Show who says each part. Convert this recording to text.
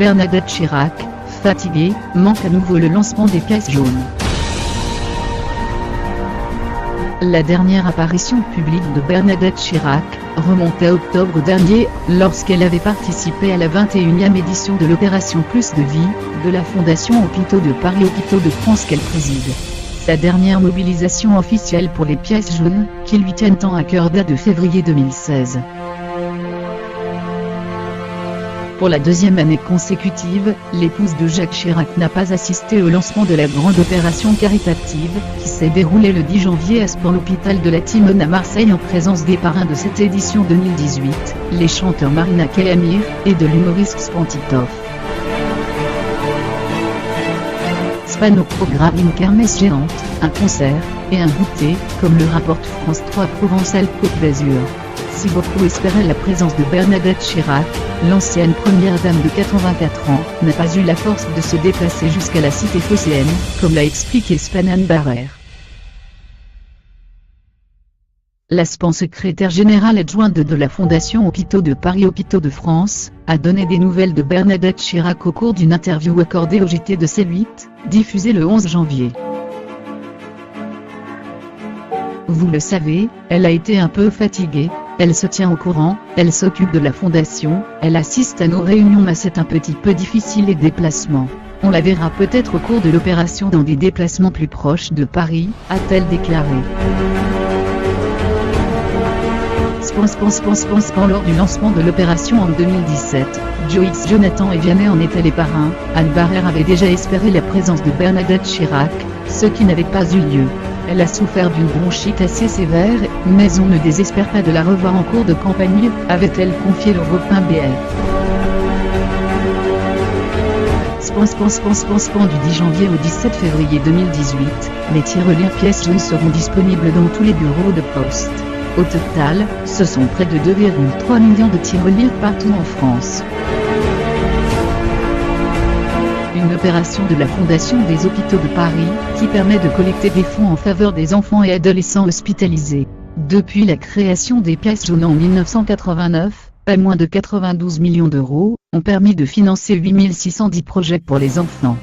Speaker 1: Bernadette Chirac, fatiguée, manque à nouveau le lancement des pièces jaunes. La dernière apparition publique de Bernadette Chirac remonte à octobre dernier, lorsqu'elle avait participé à la 21e édition de l'Opération Plus de Vie, de la Fondation Hôpitaux de Paris Hôpitaux de France qu'elle préside. Sa dernière mobilisation officielle pour les pièces jaunes, qui lui tiennent tant à cœur, date de février 2016. Pour la deuxième année consécutive, l'épouse de Jacques Chirac n'a pas assisté au lancement de la grande opération caritative, qui s'est déroulée le 10 janvier à Sport l'hôpital de la Timone à Marseille en présence des parrains de cette édition 2018, les chanteurs Marina Kaye Amir, et de l'humoriste Spantitov. Span au programme, une kermesse géante, un concert, et un goûter, comme le rapporte France 3 Provence-Alpes-Côte d'Azur. Si beaucoup espéraient la présence de Bernadette Chirac, l'ancienne première dame de 84 ans n'a pas eu la force de se déplacer jusqu'à la cité phocéenne, comme l'a expliqué Spanan Barrère. La SPAN, secrétaire générale adjointe de la Fondation Hôpitaux de Paris Hôpitaux de France, a donné des nouvelles de Bernadette Chirac au cours d'une interview accordée au JT de C8, diffusée le 11 janvier. Vous le savez, elle a été un peu fatiguée, elle se tient au courant, elle s'occupe de la fondation, elle assiste à nos réunions, mais c'est un petit peu difficile les déplacements. On la verra peut-être au cours de l'opération dans des déplacements plus proches de Paris, a-t-elle déclaré. Lors du lancement de l'opération en 2017, Joyce Jonathan et Vianney en étaient les parrains. Anne Barrère avait déjà espéré la présence de Bernadette Chirac, ce qui n'avait pas eu lieu. Elle a souffert d'une bronchite assez sévère, mais on ne désespère pas de la revoir en cours de campagne, avait-elle confié le Repin BR. Du 10 janvier au 17 février 2018, les tirelires pièces jaunes seront disponibles dans tous les bureaux de poste. Au total, ce sont près de 2,3 millions de tirelires partout en France. Une opération de la Fondation des Hôpitaux de Paris, qui permet de collecter des fonds en faveur des enfants et adolescents hospitalisés. Depuis la création des pièces jaunes en 1989, pas moins de 92 millions d'euros ont permis de financer 8610 projets pour les enfants.